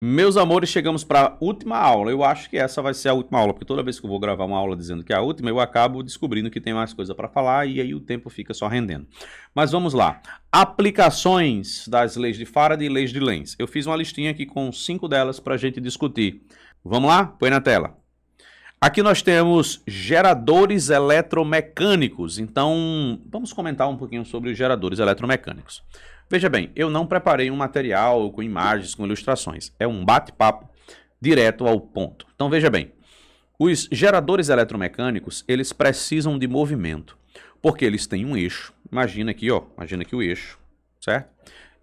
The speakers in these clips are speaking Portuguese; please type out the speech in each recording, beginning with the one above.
Meus amores, chegamos para a última aula. Eu acho que essa vai ser a última aula, porque toda vez que eu vou gravar uma aula dizendo que é a última, eu acabo descobrindo que tem mais coisa para falar e aí o tempo fica só rendendo. Mas vamos lá. Aplicações das leis de Faraday e leis de Lenz. Eu fiz uma listinha aqui com 5 delas para a gente discutir. Vamos lá? Põe na tela. Aqui nós temos geradores eletromecânicos. Então, vamos comentar um pouquinho sobre os geradores eletromecânicos. Veja bem, eu não preparei um material com imagens, com ilustrações. É um bate-papo direto ao ponto. Então, veja bem, os geradores eletromecânicos, eles precisam de movimento, porque eles têm um eixo. Imagina aqui, ó, imagina aqui o eixo, certo?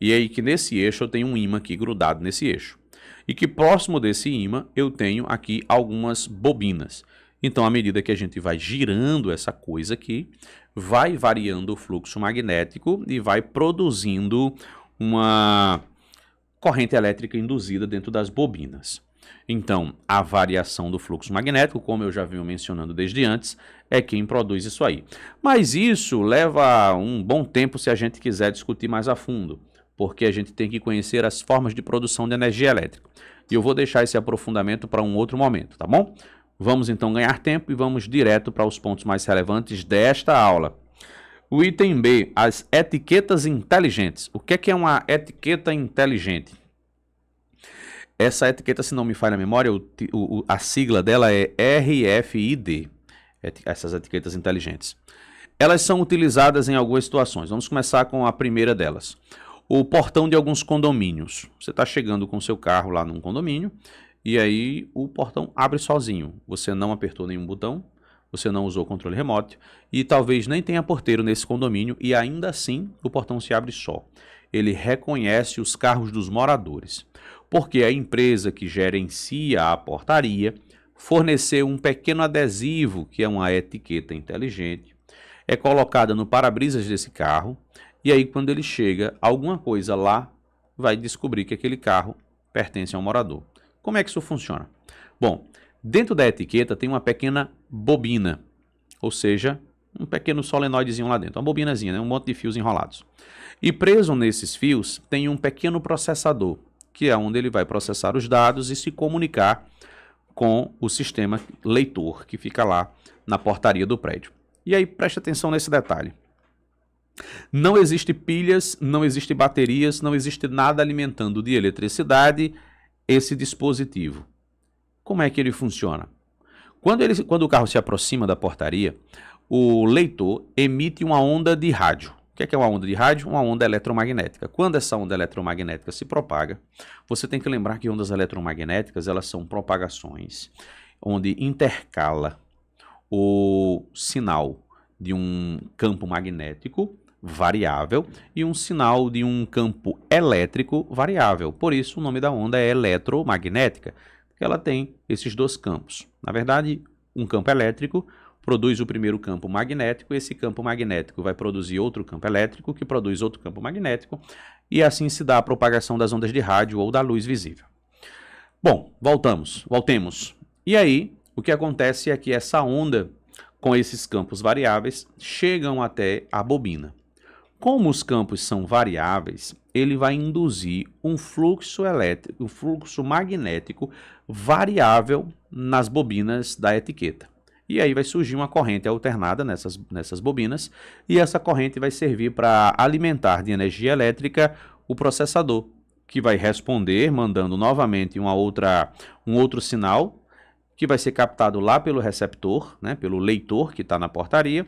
E aí que nesse eixo eu tenho um ímã aqui grudado nesse eixo. E que próximo desse ímã eu tenho aqui algumas bobinas. Então, à medida que a gente vai girando essa coisa aqui, vai variando o fluxo magnético e vai produzindo uma corrente elétrica induzida dentro das bobinas. Então, a variação do fluxo magnético, como eu já venho mencionando desde antes, é quem produz isso aí. Mas isso leva um bom tempo se a gente quiser discutir mais a fundo, porque a gente tem que conhecer as formas de produção de energia elétrica. E eu vou deixar esse aprofundamento para um outro momento, tá bom? Vamos então ganhar tempo e vamos direto para os pontos mais relevantes desta aula. O item B, as etiquetas inteligentes. O que é uma etiqueta inteligente? Essa etiqueta, se não me falha a memória, a sigla dela é RFID, essas etiquetas inteligentes. Elas são utilizadas em algumas situações. Vamos começar com a primeira delas. O portão de alguns condomínios. Você está chegando com o seu carro lá num condomínio e aí o portão abre sozinho. Você não apertou nenhum botão, você não usou o controle remoto e talvez nem tenha porteiro nesse condomínio e ainda assim o portão se abre só. Ele reconhece os carros dos moradores, porque a empresa que gerencia a portaria forneceu um pequeno adesivo, que é uma etiqueta inteligente, é colocada no para-brisas desse carro, e aí quando ele chega, alguma coisa lá vai descobrir que aquele carro pertence ao morador. Como é que isso funciona? Bom, dentro da etiqueta tem uma pequena bobina, ou seja, um pequeno solenoidezinho lá dentro, uma bobinazinha, né? Um monte de fios enrolados. E preso nesses fios tem um pequeno processador, que é onde ele vai processar os dados e se comunicar com o sistema leitor, que fica lá na portaria do prédio. E aí preste atenção nesse detalhe. Não existe pilhas, não existe baterias, não existe nada alimentando de eletricidade esse dispositivo. Como é que ele funciona? Quando o carro se aproxima da portaria, o leitor emite uma onda de rádio. O que é uma onda de rádio? Uma onda eletromagnética. Quando essa onda eletromagnética se propaga, você tem que lembrar que ondas eletromagnéticas elas são propagações onde intercala o sinal de um campo magnético variável e um sinal de um campo elétrico variável. Por isso o nome da onda é eletromagnética, porque ela tem esses dois campos. Na verdade, um campo elétrico produz o primeiro campo magnético, esse campo magnético vai produzir outro campo elétrico, que produz outro campo magnético, e assim se dá a propagação das ondas de rádio ou da luz visível. Bom, voltemos. E aí, o que acontece é que essa onda, com esses campos variáveis, chegam até a bobina. Como os campos são variáveis, ele vai induzir um fluxo elétrico, um fluxo magnético variável nas bobinas da etiqueta. E aí vai surgir uma corrente alternada nessas bobinas, e essa corrente vai servir para alimentar de energia elétrica o processador, que vai responder mandando novamente um outro sinal, que vai ser captado lá pelo receptor, né, pelo leitor que está na portaria.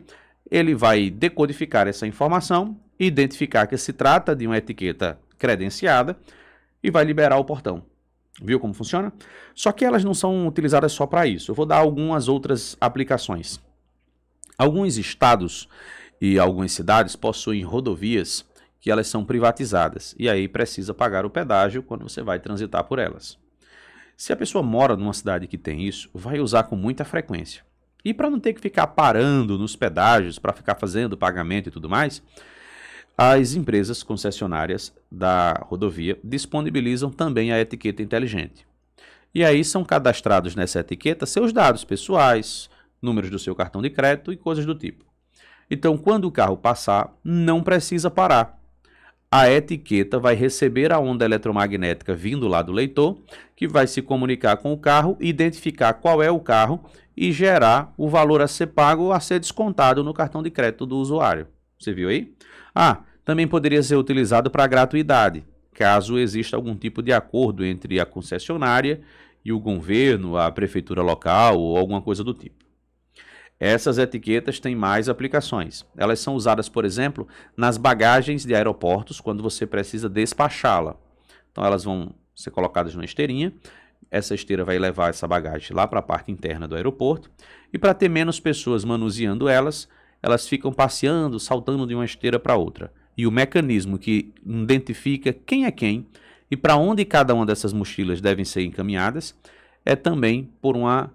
Ele vai decodificar essa informação, identificar que se trata de uma etiqueta credenciada e vai liberar o portão. Viu como funciona? Só que elas não são utilizadas só para isso. Eu vou dar algumas outras aplicações. Alguns estados e algumas cidades possuem rodovias que elas são privatizadas e aí precisa pagar o pedágio quando você vai transitar por elas. Se a pessoa mora numa cidade que tem isso, vai usar com muita frequência. E para não ter que ficar parando nos pedágios, para ficar fazendo pagamento e tudo mais, as empresas concessionárias da rodovia disponibilizam também a etiqueta inteligente. E aí são cadastrados nessa etiqueta seus dados pessoais, números do seu cartão de crédito e coisas do tipo. Então, quando o carro passar, não precisa parar. a etiqueta vai receber a onda eletromagnética vindo lá do leitor, que vai se comunicar com o carro, identificar qual é o carro e gerar o valor a ser pago ou a ser descontado no cartão de crédito do usuário. Você viu aí? Também poderia ser utilizado para gratuidade, caso exista algum tipo de acordo entre a concessionária e o governo, a prefeitura local ou alguma coisa do tipo. Essas etiquetas têm mais aplicações. Elas são usadas, por exemplo, nas bagagens de aeroportos, quando você precisa despachá-la. Então elas vão ser colocadas numa esteirinha, essa esteira vai levar essa bagagem lá para a parte interna do aeroporto, e para ter menos pessoas manuseando elas, elas ficam passeando, saltando de uma esteira para outra. E o mecanismo que identifica quem é quem e para onde cada uma dessas mochilas devem ser encaminhadas é também por uma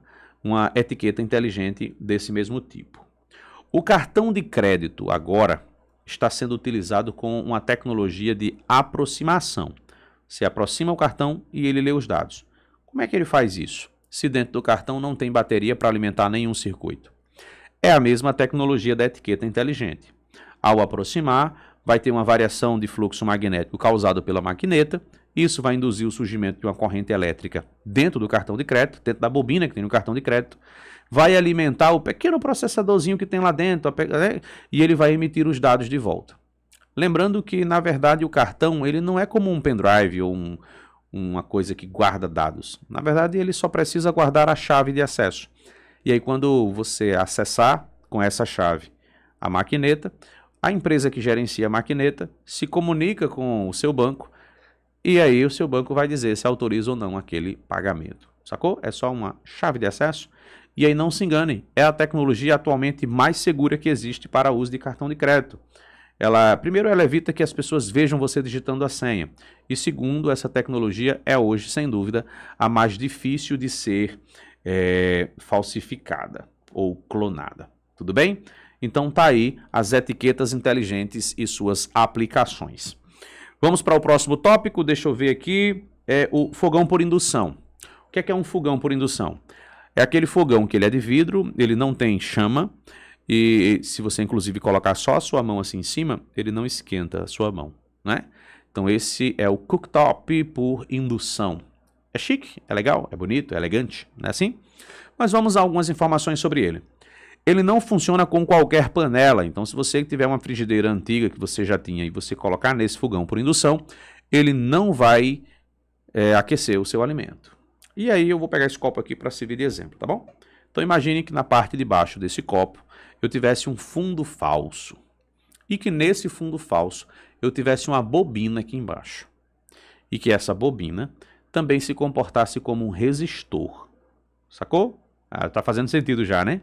etiqueta inteligente desse mesmo tipo. O cartão de crédito agora está sendo utilizado com uma tecnologia de aproximação. Você aproxima o cartão e ele lê os dados. Como é que ele faz isso? Se dentro do cartão não tem bateria para alimentar nenhum circuito. É a mesma tecnologia da etiqueta inteligente. Ao aproximar, vai ter uma variação de fluxo magnético causado pela maquineta. Isso vai induzir o surgimento de uma corrente elétrica dentro do cartão de crédito, dentro da bobina que tem no cartão de crédito. Vai alimentar o pequeno processadorzinho que tem lá dentro, e ele vai emitir os dados de volta. Lembrando que, na verdade, o cartão ele não é como um pendrive ou uma coisa que guarda dados. Na verdade, ele só precisa guardar a chave de acesso. E aí, quando você acessar com essa chave a maquineta, a empresa que gerencia a maquineta se comunica com o seu banco e aí o seu banco vai dizer se autoriza ou não aquele pagamento. Sacou? É só uma chave de acesso. E aí não se enganem, é a tecnologia atualmente mais segura que existe para o uso de cartão de crédito. Primeiro, ela evita que as pessoas vejam você digitando a senha. E segundo, essa tecnologia é hoje, sem dúvida, a mais difícil de ser falsificada ou clonada. Tudo bem? Então tá aí as etiquetas inteligentes e suas aplicações. Vamos para o próximo tópico, deixa eu ver aqui, é o fogão por indução. O que é um fogão por indução? É aquele fogão que ele é de vidro, ele não tem chama, e se você inclusive colocar só a sua mão assim em cima, ele não esquenta a sua mão, né? Então esse é o cooktop por indução. É chique, é legal, é bonito, é elegante, não é assim? Mas vamos a algumas informações sobre ele. Ele não funciona com qualquer panela, então se você tiver uma frigideira antiga que você já tinha e você colocar nesse fogão por indução, ele não vai aquecer o seu alimento. E aí eu vou pegar esse copo aqui para servir de exemplo, tá bom? Então imagine que na parte de baixo desse copo eu tivesse um fundo falso e que nesse fundo falso eu tivesse uma bobina aqui embaixo e que essa bobina também se comportasse como um resistor, sacou? Tá fazendo sentido já, né?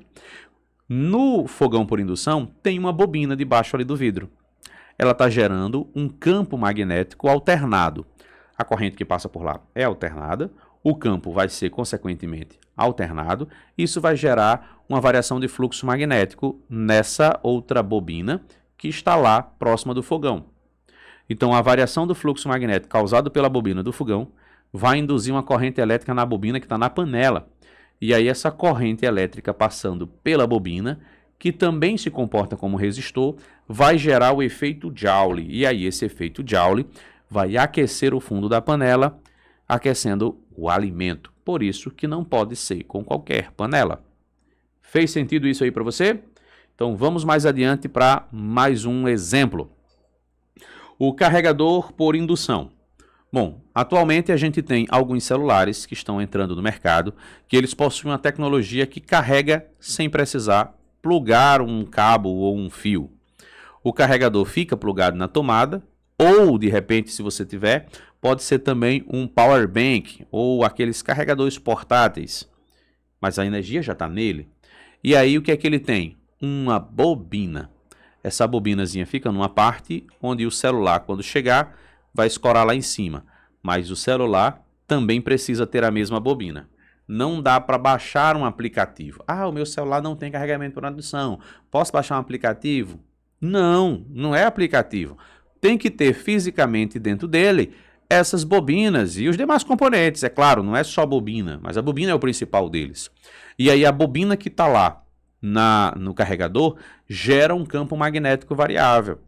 No fogão por indução tem uma bobina debaixo ali do vidro. Ela está gerando um campo magnético alternado. A corrente que passa por lá é alternada, o campo vai ser consequentemente alternado. Isso vai gerar uma variação de fluxo magnético nessa outra bobina que está lá próxima do fogão. Então a variação do fluxo magnético causado pela bobina do fogão vai induzir uma corrente elétrica na bobina que está na panela. E aí essa corrente elétrica passando pela bobina, que também se comporta como resistor, vai gerar o efeito Joule. E aí esse efeito Joule vai aquecer o fundo da panela, aquecendo o alimento. Por isso que não pode ser com qualquer panela. Fez sentido isso aí para você? Então vamos mais adiante para mais um exemplo. O carregador por indução. Bom, atualmente a gente tem alguns celulares que estão entrando no mercado, que eles possuem uma tecnologia que carrega sem precisar plugar um cabo ou um fio. O carregador fica plugado na tomada, ou de repente, se você tiver, pode ser também um power bank ou aqueles carregadores portáteis, mas a energia já está nele. E aí o que é que ele tem? Uma bobina. Essa bobinazinha fica numa parte onde o celular, quando chegar, vai escorar lá em cima, mas o celular também precisa ter a mesma bobina. Não dá para baixar um aplicativo. O meu celular não tem carregamento por indução. Posso baixar um aplicativo? Não, não é aplicativo. Tem que ter fisicamente dentro dele essas bobinas e os demais componentes. É claro, não é só bobina, mas a bobina é o principal deles. E aí a bobina que está lá no carregador gera um campo magnético variável.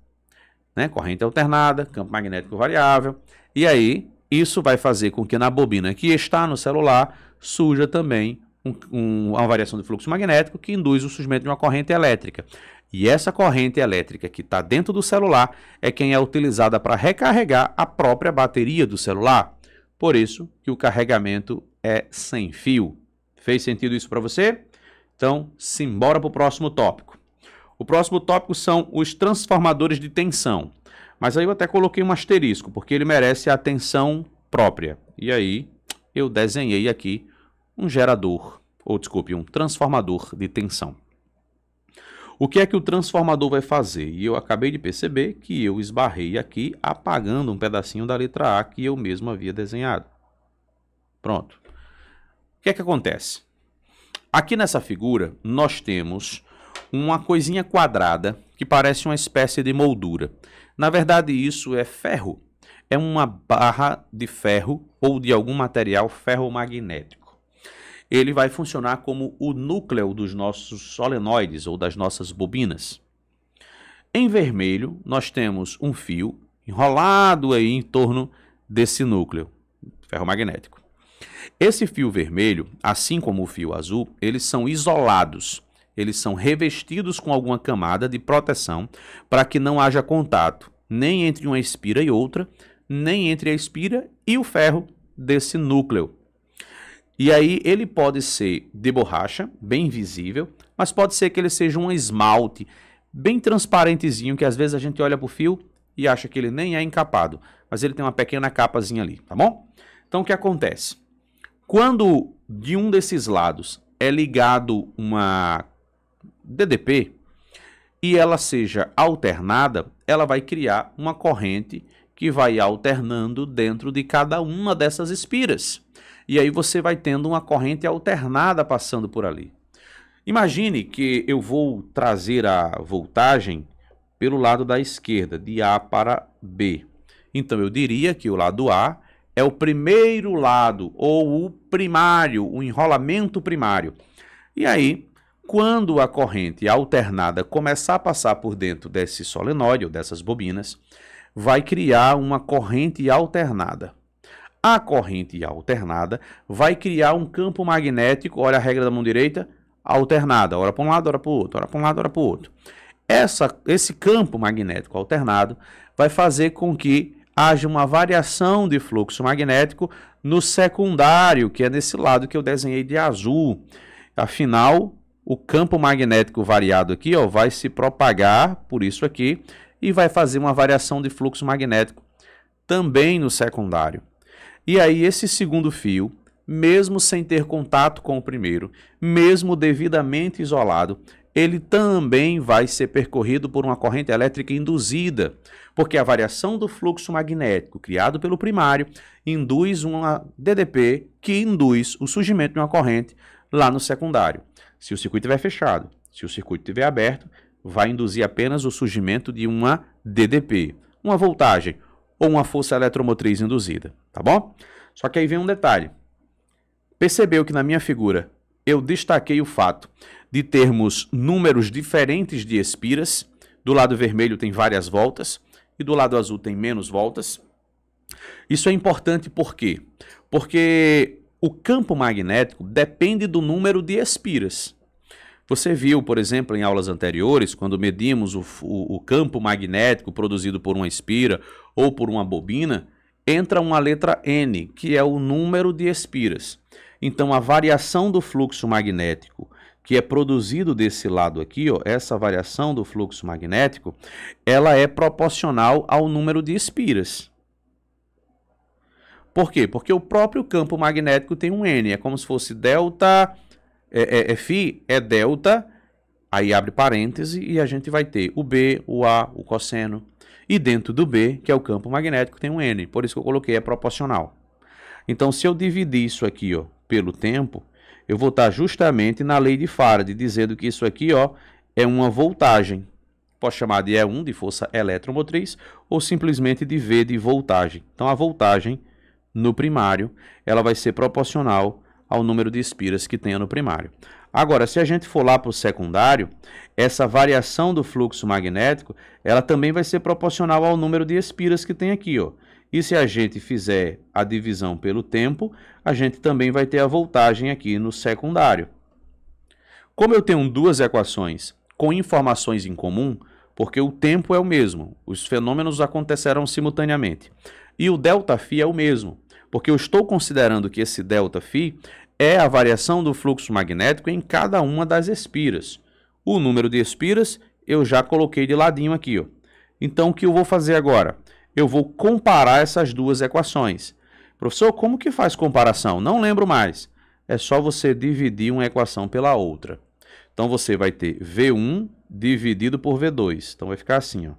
né? Corrente alternada, campo magnético variável. E aí, isso vai fazer com que na bobina que está no celular surja também uma variação de fluxo magnético que induz o surgimento de uma corrente elétrica. E essa corrente elétrica que está dentro do celular é quem é utilizada para recarregar a própria bateria do celular. Por isso que o carregamento é sem fio. Fez sentido isso para você? Então, simbora para o próximo tópico. O próximo tópico são os transformadores de tensão. Mas aí eu até coloquei um asterisco, porque ele merece a atenção própria. E aí eu desenhei aqui um gerador, ou desculpe, um transformador de tensão. O que é que o transformador vai fazer? E eu acabei de perceber que eu esbarrei aqui apagando um pedacinho da letra A que eu mesmo havia desenhado. Pronto. O que é que acontece? Aqui nessa figura nós temos uma coisinha quadrada que parece uma espécie de moldura. Na verdade isso é ferro. É uma barra de ferro ou de algum material ferromagnético. Ele vai funcionar como o núcleo dos nossos solenoides ou das nossas bobinas. Em vermelho, nós temos um fio enrolado aí em torno desse núcleo ferromagnético. Esse fio vermelho, assim como o fio azul, eles são isolados. Eles são revestidos com alguma camada de proteção para que não haja contato nem entre uma espira e outra, nem entre a espira e o ferro desse núcleo. E aí ele pode ser de borracha, bem visível, mas pode ser que ele seja um esmalte bem transparentezinho, que às vezes a gente olha para o fio e acha que ele nem é encapado, mas ele tem uma pequena capazinha ali, tá bom? Então o que acontece? Quando de um desses lados é ligado uma DDP e ela seja alternada, ela vai criar uma corrente que vai alternando dentro de cada uma dessas espiras. E aí você vai tendo uma corrente alternada passando por ali. Imagine que eu vou trazer a voltagem pelo lado da esquerda, de A para B. Então eu diria que o lado A é o primeiro lado, ou o primário, o enrolamento primário. E aí, quando a corrente alternada começar a passar por dentro desse solenoide, ou dessas bobinas, vai criar uma corrente alternada. A corrente alternada vai criar um campo magnético, olha a regra da mão direita, alternada, ora para um lado, ora para o outro, ora para um lado, ora para o outro. Esse campo magnético alternado vai fazer com que haja uma variação de fluxo magnético no secundário, que é nesse lado que eu desenhei de azul. Afinal, o campo magnético variado aqui vai se propagar por isso aqui e vai fazer uma variação de fluxo magnético também no secundário. E aí esse segundo fio, mesmo sem ter contato com o primeiro, mesmo devidamente isolado, ele também vai ser percorrido por uma corrente elétrica induzida, porque a variação do fluxo magnético criado pelo primário induz uma DDP que induz o surgimento de uma corrente lá no secundário. Se o circuito estiver fechado, se o circuito estiver aberto, vai induzir apenas o surgimento de uma DDP, uma voltagem ou uma força eletromotriz induzida, tá bom? Só que aí vem um detalhe. Percebeu que na minha figura eu destaquei o fato de termos números diferentes de espiras. Do lado vermelho tem várias voltas e do lado azul tem menos voltas. Isso é importante por quê? Porque o campo magnético depende do número de espiras. Você viu, por exemplo, em aulas anteriores, quando medimos o campo magnético produzido por uma espira ou por uma bobina, entra uma letra N, que é o número de espiras. Então, a variação do fluxo magnético que é produzido desse lado aqui, essa variação do fluxo magnético, ela é proporcional ao número de espiras. Por quê? Porque o próprio campo magnético tem um N, é como se fosse delta, Φ é delta, aí abre parêntese e a gente vai ter o B, o A, o cosseno. E dentro do B, que é o campo magnético, tem um N, por isso que eu coloquei é proporcional. Então, se eu dividir isso aqui pelo tempo, eu vou estar justamente na lei de Faraday, dizendo que isso aqui é uma voltagem. Posso chamar de E1, de força eletromotriz, ou simplesmente de V, de voltagem. Então, a voltagem no primário, ela vai ser proporcional ao número de espiras que tenha no primário. Agora, se a gente for lá para o secundário, essa variação do fluxo magnético, ela também vai ser proporcional ao número de espiras que tem aqui, ó. E se a gente fizer a divisão pelo tempo, a gente também vai ter a voltagem aqui no secundário. Como eu tenho duas equações com informações em comum, porque o tempo é o mesmo, os fenômenos acontecerão simultaneamente, e o ΔΦ é o mesmo, porque eu estou considerando que esse ΔΦ é a variação do fluxo magnético em cada uma das espiras. O número de espiras eu já coloquei de ladinho aqui, ó. Então, o que eu vou fazer agora? Eu vou comparar essas duas equações. Professor, como que faz comparação? Não lembro mais. É só você dividir uma equação pela outra. Então, você vai ter V1 dividido por V2. Então, vai ficar assim, ó.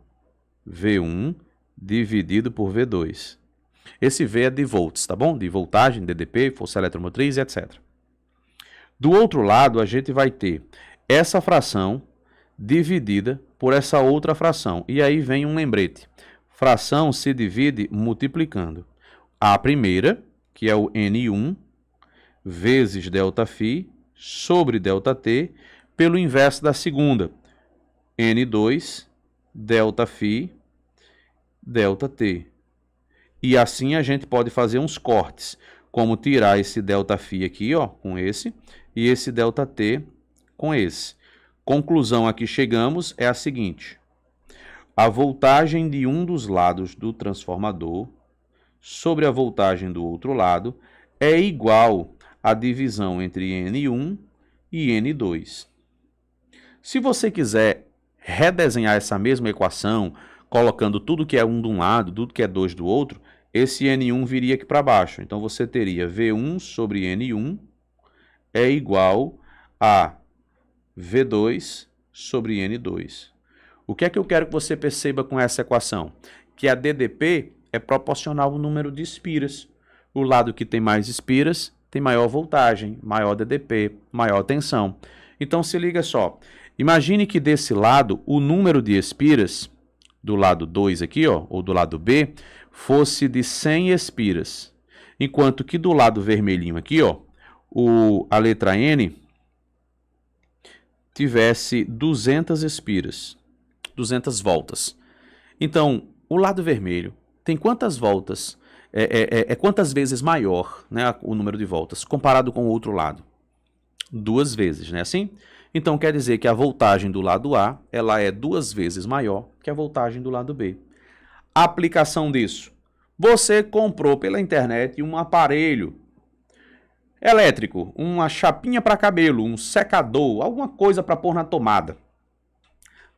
V1 dividido por V2. Esse V é de volts, tá bom? De voltagem, DDP, força eletromotriz, etc. Do outro lado, a gente vai ter essa fração dividida por essa outra fração. E aí vem um lembrete. Fração se divide multiplicando a primeira, que é o N1, vezes ΔΦ sobre ΔT, pelo inverso da segunda, N2, ΔΦ, ΔT. E assim a gente pode fazer uns cortes, como tirar esse ΔΦ aqui, ó, com esse, e esse ΔT com esse. Conclusão a que chegamos é a seguinte: a voltagem de um dos lados do transformador sobre a voltagem do outro lado é igual à divisão entre N1 e N2. Se você quiser redesenhar essa mesma equação, colocando tudo que é 1 de um lado, tudo que é 2 do outro, esse N1 viria aqui para baixo. Então, você teria V1 sobre N1 é igual a V2 sobre N2. O que é que eu quero que você perceba com essa equação? Que a DDP é proporcional ao número de espiras. O lado que tem mais espiras tem maior voltagem, maior DDP, maior tensão. Então, se liga só. Imagine que desse lado, o número de espiras, do lado 2 aqui, ó, ou do lado B, fosse de 100 espiras. Enquanto que do lado vermelhinho aqui, ó, a letra N tivesse 200 espiras, 200 voltas. Então, o lado vermelho tem quantas voltas, quantas vezes maior, né, o número de voltas, comparado com o outro lado? 2 vezes, né, assim? Então, quer dizer que a voltagem do lado A, ela é 2 vezes maior que a voltagem do lado B. A aplicação disso: você comprou pela internet um aparelho elétrico, uma chapinha para cabelo, um secador, alguma coisa para pôr na tomada.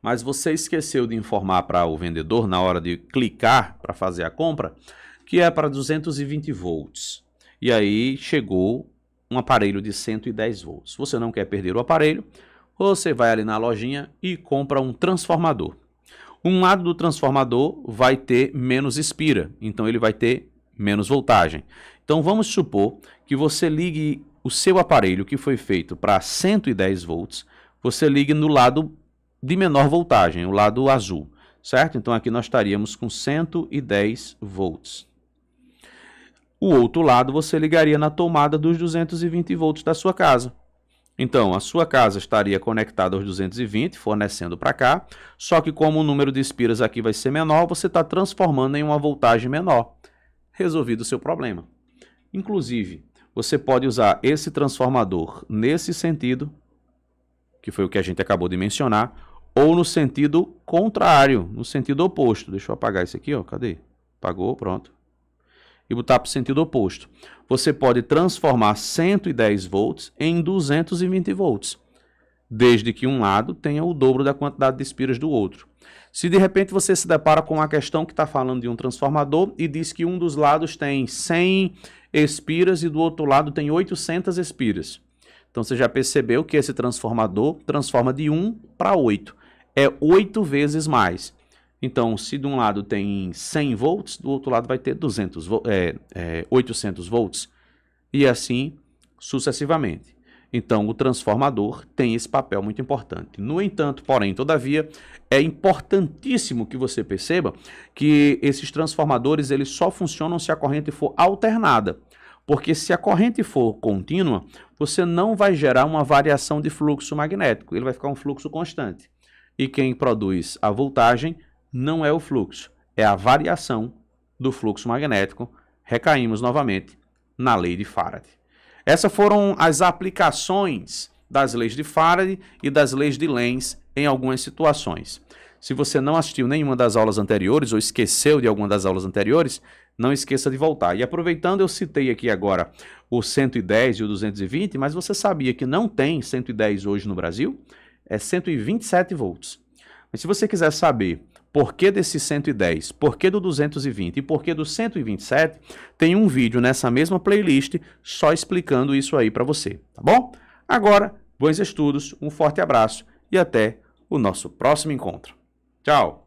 Mas você esqueceu de informar para o vendedor, na hora de clicar para fazer a compra, que é para 220 volts. E aí chegou um aparelho de 110 volts. Você não quer perder o aparelho, você vai ali na lojinha e compra um transformador. Um lado do transformador vai ter menos espira, então ele vai ter menos voltagem. Então vamos supor que você ligue o seu aparelho que foi feito para 110 volts, você ligue no lado de menor voltagem, o lado azul, certo? Então aqui nós estaríamos com 110 volts. O outro lado você ligaria na tomada dos 220 volts da sua casa. Então, a sua casa estaria conectada aos 220, fornecendo para cá, só que como o número de espiras aqui vai ser menor, você está transformando em uma voltagem menor. Resolvido o seu problema. Inclusive, você pode usar esse transformador nesse sentido, que foi o que a gente acabou de mencionar, ou no sentido contrário, no sentido oposto. Deixa eu apagar isso aqui, ó. Cadê? Apagou, pronto. E botar para o sentido oposto. Você pode transformar 110 volts em 220 volts, desde que um lado tenha o dobro da quantidade de espiras do outro. Se de repente você se depara com uma questão que está falando de um transformador e diz que um dos lados tem 100 espiras e do outro lado tem 800 espiras. Então você já percebeu que esse transformador transforma de 1 para 8. É 8 vezes mais. Então, se de um lado tem 100 volts, do outro lado vai ter 800 volts. E assim sucessivamente. Então, o transformador tem esse papel muito importante. No entanto, porém, todavia, é importantíssimo que você perceba que esses transformadores eles só funcionam se a corrente for alternada. Porque se a corrente for contínua, você não vai gerar uma variação de fluxo magnético, ele vai ficar um fluxo constante. E quem produz a voltagem não é o fluxo, é a variação do fluxo magnético. Recaímos novamente na lei de Faraday. Essas foram as aplicações das leis de Faraday e das leis de Lenz em algumas situações. Se você não assistiu nenhuma das aulas anteriores ou esqueceu de alguma das aulas anteriores, não esqueça de voltar. E aproveitando, eu citei aqui agora o 110 e o 220, mas você sabia que não tem 110 hoje no Brasil? É 127 volts. Mas se você quiser saber por que desse 110, por que do 220 e por que do 127, tem um vídeo nessa mesma playlist só explicando isso aí para você, tá bom? Agora, bons estudos, um forte abraço e até o nosso próximo encontro. Tchau!